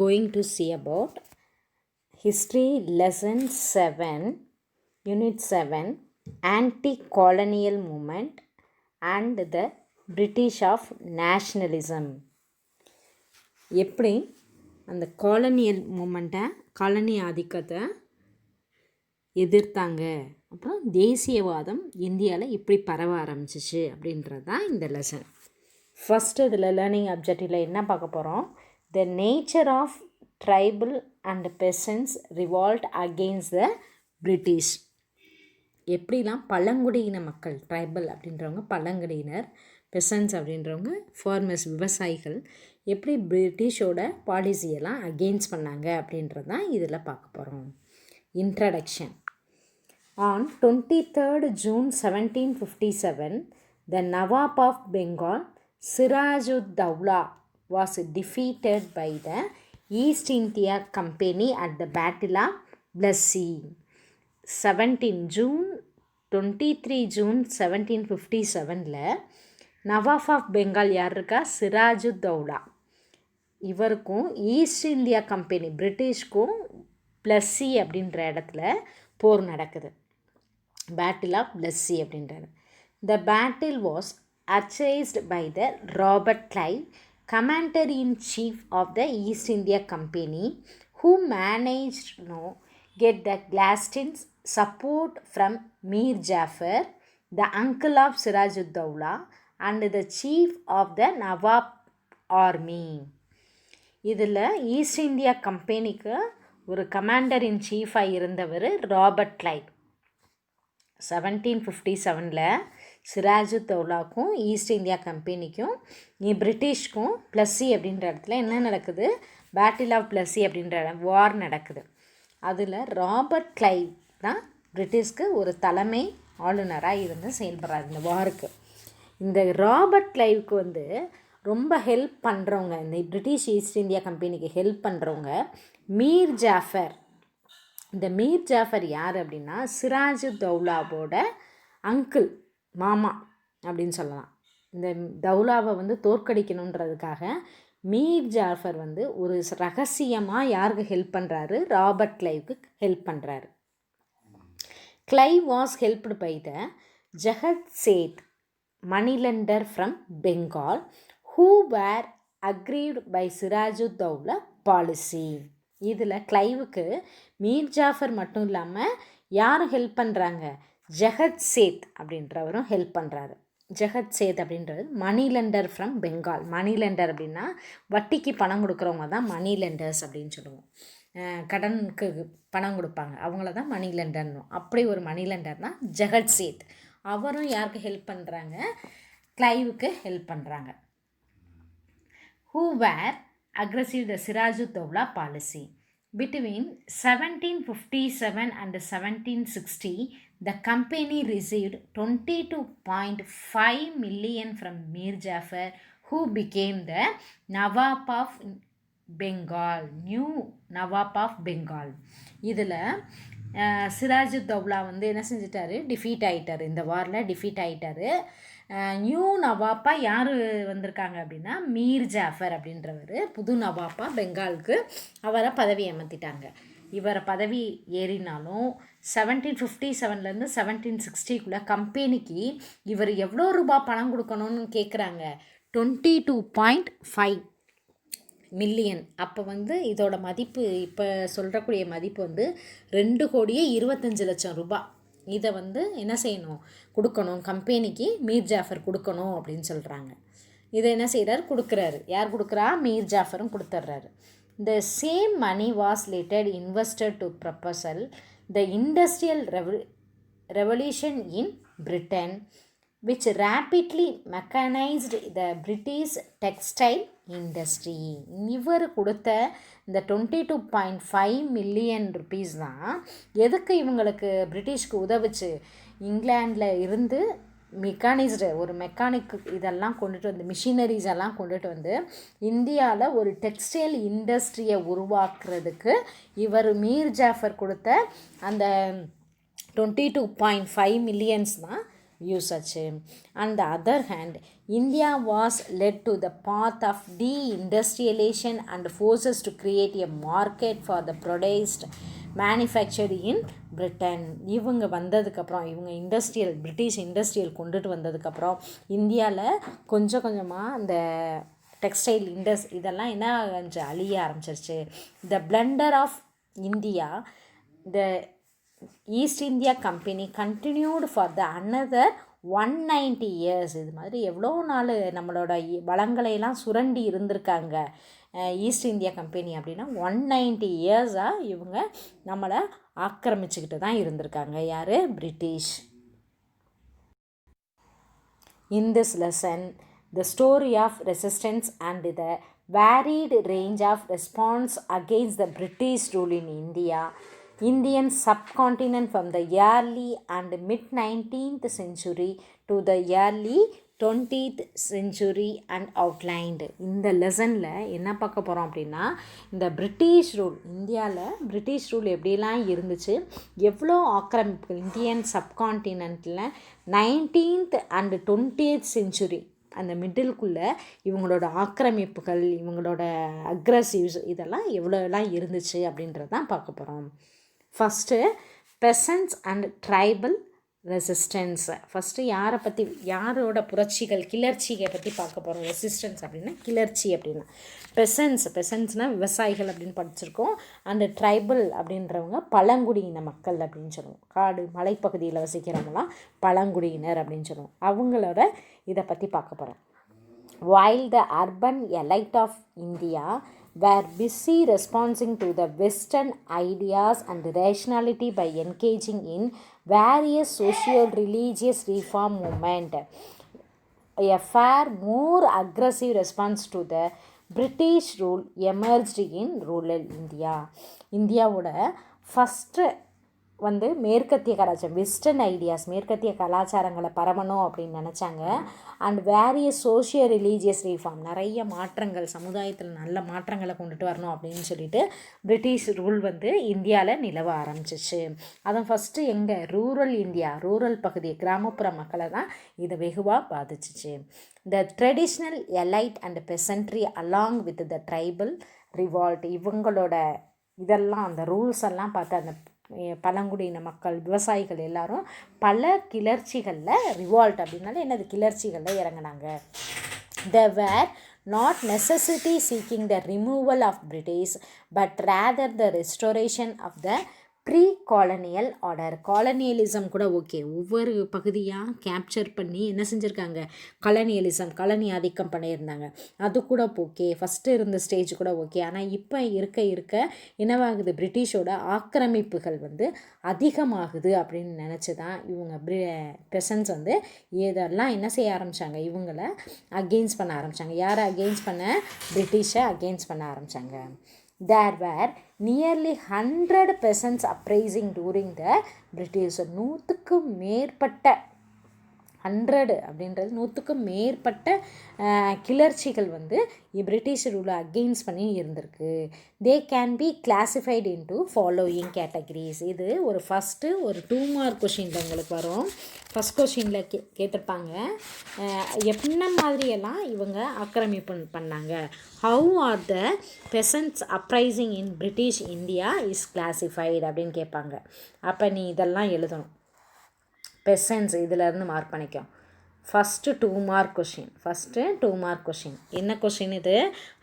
going to see about History Lesson 7, Unit 7, Anti-Colonial Movement and the British of Nationalism. எப்படி அந்த colonial மூமெண்ட்டை colony ஆதிக்கத்தை எதிர்த்தாங்க, அப்புறம் தேசியவாதம் இந்தியாவில் எப்படி பரவ ஆரம்பிச்சிச்சு அப்படின்றது தான் இந்த லெசன். ஃபஸ்ட்டு இதில் லேர்னிங் அப்ஜெக்டிவில் என்ன பார்க்க போகிறோம்? The nature of tribal and peasants revolt against the British. எப்படிலாம் பழங்குடியின மக்கள், ட்ரைபல் அப்படின்றவங்க பழங்குடியினர், பெசன்ஸ் அப்படின்றவங்க ஃபார்மர்ஸ் விவசாயிகள், எப்படி பிரிட்டிஷோட பாலிசியெல்லாம் அகெயின்ஸ்ட் பண்ணாங்க அப்படின்றது தான் இதில் பார்க்க போகிறோம். Introduction. On 23rd June 1757, the Nawab of Bengal, Sirajud-Dowla, was defeated by the East India Company at the Battle of Plassey. 23 June 1757ல நவாப் ஆஃப் பெங்கால் யார் இருக்கா? சிராஜுத்தௌலா. இவருக்கும் ஈஸ்ட் இந்தியா கம்பெனி பிரிட்டிஷ்க்கும் பிளஸ்ஸி அப்படின்ற இடத்துல போர் நடக்குது. பேட்டில் ஆஃப் பிளஸ்ஸி அப்படின்றது. The battle was orchestrated by the Robert Clive, commander in chief of the East India Company, who managed to get the Gladstone's support from Mir Jafar, the uncle of Sirajuddaulah, and the chief of the Nawab army. இதில் East India கம்பெனிக்கு ஒரு commander in சீஃபாக இருந்தவர் Robert Clive. 1757ல் சிராஜுத்தௌலாக்கும் East India கம்பெனிக்கும் பிரிட்டிஷ்க்கும் பிளஸ்ஸி அப்படின்ற இடத்துல என்ன நடக்குது? பேட்டில் ஆஃப் பிளஸ்ஸி அப்படின்ற வார் நடக்குது. அதில் ராபர்ட் கிளைவ் தான் பிரிட்டிஷ்க்கு ஒரு தலைமை ஆளுநராக இருந்து செயல்படுறாரு இந்த வாருக்கு. இந்த ராபர்ட் கிளைவுக்கு ரொம்ப ஹெல்ப் பண்ணுறவங்க, இந்த பிரிட்டிஷ் ஈஸ்ட் இந்தியா கம்பெனிக்கு ஹெல்ப் பண்ணுறவங்க மீர் ஜாஃபர். இந்த மீர் ஜாஃபர் யார் அப்படின்னா சிராஜுத்தௌலாவோட அங்கிள், மாமா அப்படின்னு சொல்லலாம். இந்த தௌலாவை தோற்கடிக்கணுன்றதுக்காக மீர் ஜாஃபர் ஒரு ரகசியமாக யாருக்கு ஹெல்ப் பண்ணுறாரு? ராபர்ட் கிளைவுக்கு ஹெல்ப் பண்ணுறாரு. Clive was helped by the Jagat Seth moneylender from Bengal, who were aggrieved by Sirajuddaulah policy. இதில் கிளைவுக்கு மீர் ஜாஃபர் மட்டும் இல்லாமல் யாரும் ஹெல்ப் பண்ணுறாங்க? ஜஹத் சேத் அப்படின்றவரும் ஹெல்ப் பண்ணுறாரு. ஜஹத் சேத் அப்படின்றது மணிலண்டர் ஃப்ரம் பெங்கால். மணிலண்டர் அப்படின்னா வட்டிக்கு பணம் கொடுக்குறவங்க தான் மணிலண்டர்ஸ் அப்படின்னு சொல்லுவோம். கடனுக்கு பணம் கொடுப்பாங்க, அவங்கள தான் மணிலண்டர்னு. அப்படி ஒரு மணிலண்டர்னால் ஜஹத் சேத். அவரும் யாருக்கு ஹெல்ப் பண்ணுறாங்க? கிளைவுக்கு ஹெல்ப் பண்ணுறாங்க. who were aggressive the Sirajuddaulah policy. Between 1757 and 1760, the company received 22.5 million from Mir Jafar, who became the Nawab of Bengal, new Nawab of Bengal. இதில் சிராஜுத்தௌலா என்ன செஞ்சிட்டாரு? டிஃபீட் ஆகிட்டார். இந்த வாரில் டிஃபீட் ஆகிட்டார். நியூ நவாப்பா யார் வந்திருக்காங்க அப்படின்னா மீர் ஜாஃபர் அப்படின்றவர் புது நவாப்பா பெங்காலுக்கு அவரை பதவி அமர்த்திட்டாங்க. இவரை பதவி ஏறினாலும் 1757 1760 கம்பெனிக்கு இவர் எவ்வளோ ரூபா பணம் கொடுக்கணும்னு கேட்குறாங்க. 22.5 மில்லியன். அப்போ இதோட மதிப்பு, இப்போ சொல்கிறக்கூடிய மதிப்பு 2,25,00,000 ரூபாய். இதை என்ன செய்யணும்? கொடுக்கணும், கம்பெனிக்கு மீர் ஜாஃபர் கொடுக்கணும் அப்படின்னு சொல்கிறாங்க. இதை என்ன செய்கிறார்? கொடுக்குறாரு. யார் கொடுக்குறா? மீர் ஜாஃபரும் கொடுத்துட்றாரு. The same money was later invested to proposal the industrial revolution in Britain, which rapidly mechanized the British textile industry. இவர் கொடுத்த இந்த 22.5 மில்லியன் ருபீஸ் தான் எதுக்கு இவங்களுக்கு பிரிட்டிஷ்க்கு உதவுச்சு? இங்கிலாண்டில் இருந்து ஒரு மெக்கானிக் இதெல்லாம் கொண்டுட்டு மிஷினரிஸ் எல்லாம் கொண்டுட்டு இந்தியாவில் ஒரு டெக்ஸ்டைல் இண்டஸ்ட்ரியை உருவாக்குறதுக்கு இவர் மீர் ஜாஃபர் கொடுத்த அந்த 22.5 மில்லியன்ஸ் தான் யூஸ் ஆச்சு. On the other hand, India was led to the path of de-industrialization and forces to create a market for the produced manufactured in Britain. இவங்க வந்ததுக்கப்புறம் இவங்க பிரிட்டிஷ் இண்டஸ்ட்ரியல் கொண்டுட்டு வந்ததுக்கப்புறம் இந்தியாவில் கொஞ்சம் கொஞ்சமாக அந்த டெக்ஸ்டைல் இதெல்லாம் என்ன அழிய ஆரம்பிச்சிருச்சு. The plunder of India, the East India Company continued for the another 190 years. இது மாதிரி எவ்வளோ நாள் நம்மளோட வளங்களையெல்லாம் சுரண்டி இருந்திருக்காங்க ஈஸ்ட் இந்தியா கம்பெனி அப்படின்னா 190 இயர்ஸாக இவங்க நம்மளை ஆக்கிரமிச்சுக்கிட்டு தான் இருந்திருக்காங்க. யார்? British. In this lesson, the story of resistance and the varied range of response against the British rule in Indian subcontinent from the early and mid-19th century to the early 20th century and outlined. இந்த லெசனில் என்ன பார்க்க போகிறோம் அப்படின்னா, இந்த British rule, இந்தியாவில் British rule எப்படிலாம் இருந்துச்சு, எவ்வளோ ஆக்கிரமிப்புகள் Indian சப்கான்டினென்ட்டில் 19th and 20th century அந்த மிடில்குள்ளே இவங்களோட ஆக்கிரமிப்புகள், இவங்களோட அக்ரஸிவ்ஸ் இதெல்லாம் எவ்வளோலாம் இருந்துச்சு அப்படின்றது தான் பார்க்க போகிறோம். First peasants and tribal resistance. First யாரோட புரட்சிகள், கிளர்ச்சியை பற்றி பார்க்க போகிறோம். ரெசிஸ்டன்ஸ் அப்படின்னா கிளர்ச்சி அப்படின்னா. பெசன்ட்ஸ்னால் விவசாயிகள் அப்படின்னு படிச்சிருக்கோம். அண்டு ட்ரைபல் அப்படின்றவங்க பழங்குடியின மக்கள் அப்படின்னு சொல்லுவோம். காடு மலைப்பகுதியில் வசிக்கிறவங்களாம் பழங்குடியினர் அப்படின்னு சொல்லுவோம். அவங்களோட இதை பற்றி பார்க்க போகிறோம். While the urban elite of India were busy responding to the Western ideas and rationality by engaging in various socio-religious reform movement, a far more aggressive response to the British rule emerged in rural India. இந்தியாவோட first மேற்கத்திய கலாச்சாரம், western ideas, மேற்கத்திய கலாச்சாரங்களை பரவணும் அப்படின்னு நினச்சாங்க. And various social religious reform, நிறைய மாற்றங்கள், சமுதாயத்தில் நல்ல மாற்றங்களை கொண்டுட்டு வரணும் அப்படின்னு சொல்லிட்டு பிரிட்டிஷ் ரூல் இந்தியாவில் நிலவ ஆரம்பிச்சிச்சு. அதுவும் ஃபஸ்ட்டு ரூரல் இந்தியா, ரூரல் பகுதி, கிராமப்புற மக்களை தான் இதை வெகுவாக பாதிச்சிச்சு. The traditional elite and peasantry along with the tribal revolt, இவங்களோட இதெல்லாம் அந்த ரூல்ஸ் எல்லாம் பார்த்து அந்த பழங்குடியின மக்கள், விவசாயிகள் எல்லாரும் பல கிளர்ச்சிகளில், ரிவால்ட் அப்படின்னால என்னது, கிளர்ச்சிகளில் இறங்கினாங்க. They were not necessarily seeking the removal of British, but rather the restoration of the pre-colonial order. Colonialism கூட ஓகே, ஒவ்வொரு பகுதியாக கேப்சர் பண்ணி என்ன செஞ்சுருக்காங்க, காலனி ஆதிக்கம் பண்ணியிருந்தாங்க, அது கூட ஓகே. ஃபஸ்ட்டு இருந்த ஸ்டேஜ் கூட ஓகே. ஆனால் இப்போ இருக்க என்னவாகுது, பிரிட்டிஷோட ஆக்கிரமிப்புகள் அதிகமாகுது அப்படின்னு நினச்சி தான் இவங்க பெசன்ஸ் இதெல்லாம் என்ன செய்ய ஆரம்பித்தாங்க, இவங்களை அகெயின்ஸ்ட் பண்ண ஆரம்பித்தாங்க. யாரை அகெயின்ஸ்ட் பண்ண? பிரிட்டிஷை அகெயின்ஸ்ட் பண்ண ஆரம்பித்தாங்க. There were nearly 100 peasants uprising during the British. 100க்கு மேற்பட்ட, 100 அப்படின்றது 100க்கு மேற்பட்ட கிளர்ச்சிகள் பிரிட்டிஷ் ரூலை அகெயின்ஸ்ட் பண்ணி இருந்திருக்கு. They can be classified into following categories. இது ஒரு ஃபஸ்ட்டு ஒரு 2 மார்க் கொஷினில் உங்களுக்கு வரும். ஃபஸ்ட் கொஷினில் கேட்டிருப்பாங்க, என்ன மாதிரியெல்லாம் இவங்க ஆக்கிரமிப்பு பண்ணாங்க. How are the peasants uprising in British India is classified அப்படின்னு கேட்பாங்க. அப்போ நீ இதெல்லாம் எழுதணும். பெசன்ஸ் இதிலேருந்து மார்க் பண்ணிக்கும். First 2 mark question. என்ன கொஷின் இது?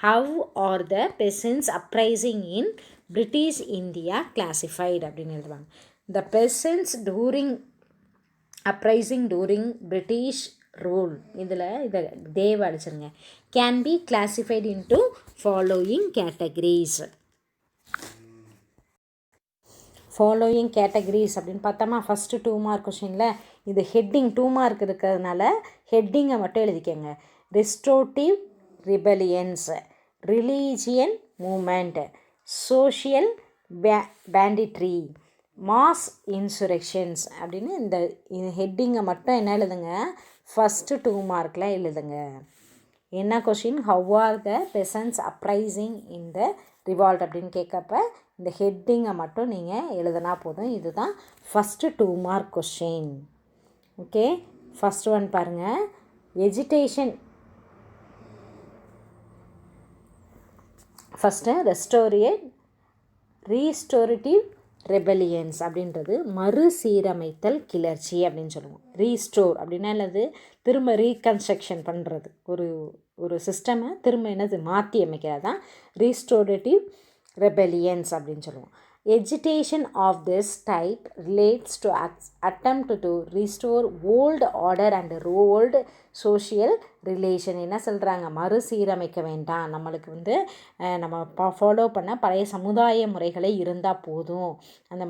How are the peasants uprising in British India classified அப்படின்னு எழுதுவாங்க. The peasants uprising during British rule, இதை தேவ அடிச்சிருங்க. Can be classified into following categories. Following categories அப்படின்னு பார்த்தோமா, ஃபஸ்ட்டு 2 மார்க் கொஷினில் இது ஹெட்டிங் 2 மார்க் இருக்கிறதுனால ஹெட்டிங்கை மட்டும் எழுதிக்கங்க. Restorative rebellions, religion movement, social banditry, mass insurrections அப்படின்னு இந்த ஹெட்டிங்கை மட்டும் என்ன எழுதுங்க, ஃபஸ்ட்டு 2 மார்க்கில் எழுதுங்க. என்ன question? How are the peasants uprising in the revolt அப்படின்னு கேட்கப்ப இந்த ஹெட்டிங்கை மட்டும் நீங்கள் எழுதுனா போதும். இதுதான் first 2 mark question. Okay, first one பாருங்கள். எஜிடேஷன் ஃபஸ்ட்டு ரீஸ்டோரேட்டிவ் ரெபலியன்ஸ் அப்படின்றது மறுசீரமைத்தல் கிளர்ச்சி அப்படின்னு சொல்லுவோம். ரீஸ்டோர் அப்படின்னா என்னது, திரும்ப ரீகன்ஸ்ட்ரக்ஷன் பண்ணுறது, ஒரு சிஸ்டமை திரும்ப என்னது மாற்றி அமைக்கிறது தான் ரீஸ்டோரேட்டிவ் ரெபலியன்ஸ் அப்படின்னு சொல்லுவோம். Agitation of this type relates to attempt to restore old order and old social relation. என்ன சொல்கிறாங்க, மறுசீரமைக்க வேண்டாம், நம்மளுக்கு வந்து நம்ம ஃபாலோ பண்ண பழைய சமுதாய முறைகளே இருந்தால் போதும், அந்த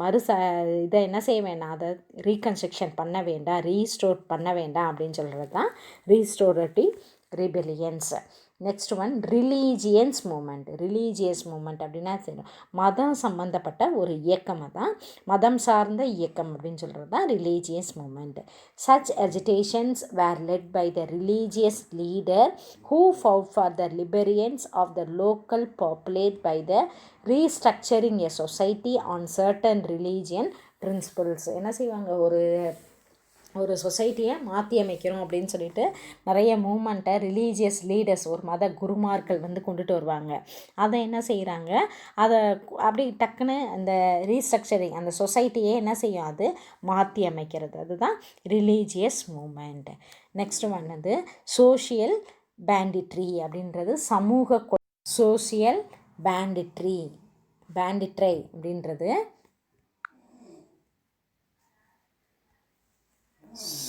இதை என்ன செய்ய வேண்டாம், அதை ரீகன்ஸ்ட்ரக்ஷன் பண்ண வேண்டாம், ரீஸ்டோர் பண்ண வேண்டாம் அப்படின்னு சொல்கிறது தான் restorative rebellions. Next one religious movement அப்படின்னா மதம் சம்மந்தப்பட்ட ஒரு இயக்கம் தான், மதம் சார்ந்த இயக்கம் அப்படின்னு சொல்கிறது தான் religious movement. Such agitations were led by the religious leader who fought for the liberations of the local populate by the restructuring a society on certain religion principles. என்ன செய்வாங்க, ஒரு சொசைட்டியை மாற்றி அமைக்கிறோம் அப்படின்னு சொல்லிட்டு நிறைய மூமெண்ட்டை ரிலீஜியஸ் லீடர்ஸ், ஒரு மத குருமார்கள் வந்து கொண்டுட்டு வருவாங்க. அதை என்ன செய்கிறாங்க, அதை அப்படி டக்குன்னு அந்த ரீஸ்ட்ரக்சரிங், அந்த சொசைட்டியே என்ன செய்யும், அது மாற்றி அமைக்கிறது, அதுதான் ரிலீஜியஸ் மூமெண்ட். நெக்ஸ்ட் ஒன் வந்து சோஷியல் பேண்டிட்ரி அப்படின்றது சோஷியல் பேண்டிட்ரை அப்படின்றது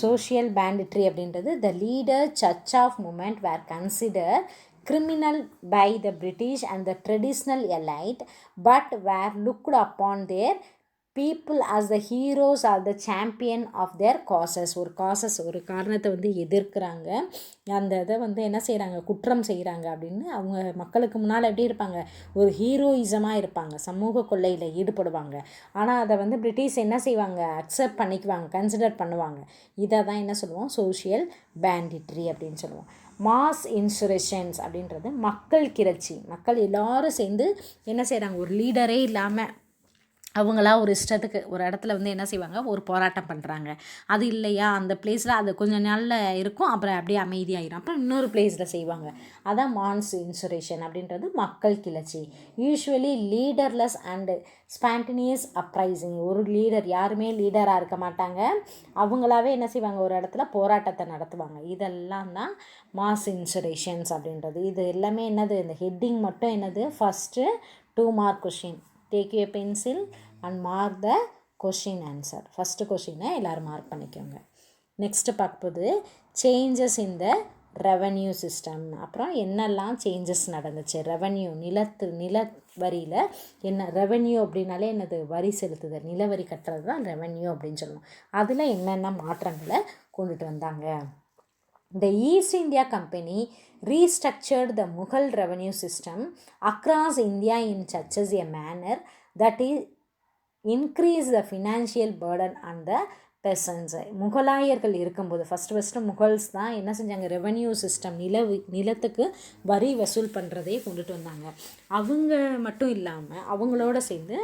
சோஷியல் பேண்டிட்ரி அப்படின்றது the leader church of movement where consider criminal by the British and the traditional elite, but were looked upon their people as the heroes or the champion of their causes. ஒரு காரணத்தை வந்து எதிர்க்கிறாங்க, அந்த இதை வந்து என்ன செய்கிறாங்க, குற்றம் செய்கிறாங்க அப்படின்னு அவங்க மக்களுக்கு முன்னால் எப்படி இருப்பாங்க, ஒரு ஹீரோயிசமாக இருப்பாங்க, சமூக கொள்ளையில் ஈடுபடுவாங்க. ஆனால் அதை வந்து பிரிட்டிஷ் என்ன செய்வாங்க, அக்செப்ட் பண்ணிக்குவாங்க, கன்சிடர் பண்ணுவாங்க. இதை தான் என்ன சொல்லுவோம், சோஷியல் பேண்டிட்ரி அப்படின்னு சொல்லுவோம். மாஸ் இன்சூரேஷன்ஸ் அப்படின்றது மக்கள் கிளர்ச்சி, மக்கள் எல்லோரும் சேர்ந்து என்ன செய்கிறாங்க, ஒரு லீடரே இல்லாமல் அவங்களா ஒரு இஷ்டத்துக்கு ஒரு இடத்துல வந்து என்ன செய்வாங்க, ஒரு போராட்டம் பண்ணுறாங்க. அது இல்லையா, அந்த பிளேஸில் அது கொஞ்சம் நாளில் இருக்கும், அப்புறம் அப்படியே அமைதியாகிடும், அப்புறம் இன்னொரு பிளேஸில் செய்வாங்க. அதான் மாஸ் இன்சூரேஷன் அப்படின்றது மக்கள் கிளர்ச்சி. யூஸ்வலி லீடர்லெஸ் அண்டு ஸ்பான்டேனியஸ் அப்ரைசிங், ஒரு லீடர், யாருமே லீடராக இருக்க மாட்டாங்க, அவங்களாவே என்ன செய்வாங்க, ஒரு இடத்துல போராட்டத்தை நடத்துவாங்க. இதெல்லாம் தான் மாஸ் இன்சூரேஷன்ஸ் அப்படின்றது. இது எல்லாமே என்னது, இந்த ஹெட்டிங் மட்டும் என்னது, first 2 mark question. Take your pencil and mark the question answer. First கொஷினை எல்லோரும் மார்க் பண்ணிக்கோங்க. நெக்ஸ்ட்டு பார்க்கும்போது changes in the revenue system. அப்புறம் என்னெல்லாம் சேஞ்சஸ் நடந்துச்சு, ரெவன்யூ நில வரியில் என்ன, ரெவன்யூ அப்படின்னாலே என்னது, வரி செலுத்துதல், நிலவரி கட்டுறது தான் ரெவன்யூ அப்படின்னு சொல்லணும். அதில் என்னென்ன மாற்றங்களை கொண்டுட்டு வந்தாங்க. The East India Company restructured the Mughal revenue system across India in such a manner that it increased the financial burden on the பெசன்ஸ். முகலாயர்கள் இருக்கும்போது ஃபஸ்ட்டு முகல்ஸ் தான் என்ன செஞ்சாங்க, ரெவன்யூ சிஸ்டம், நிலத்துக்கு வரி வசூல் பண்ணுறதே கொண்டுட்டு வந்தாங்க. அவங்க மட்டும் இல்லாமல் அவங்களோட சேர்ந்து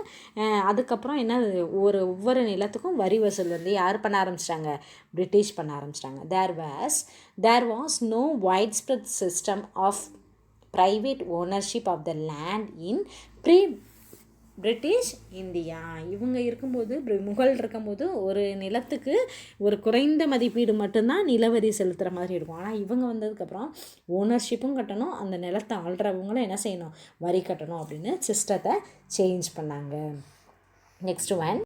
அதுக்கப்புறம் என்ன, ஒவ்வொரு நிலத்துக்கும் வரி வசூல் வந்து யார் பண்ண ஆரம்பிச்சிட்டாங்க, பிரிட்டிஷ் பண்ண ஆரம்பிச்சிட்டாங்க. There was no widespread system of private ownership of the land in British India. இவங்க இருக்கும்போது, முகல் இருக்கும்போது ஒரு நிலத்துக்கு ஒரு குறைந்த மதிப்பீடு மட்டும்தான் நிலவரி செலுத்துகிற மாதிரி இருக்கும். ஆனால் இவங்க வந்ததுக்கப்புறம் ஓனர்ஷிப்பும் கட்டணும், அந்த நிலத்தை ஆள்றவங்களும் என்ன செய்யணும், வரி கட்டணும் அப்படின்னு சிஸ்டத்தை சேஞ்ச் பண்ணாங்க. Next one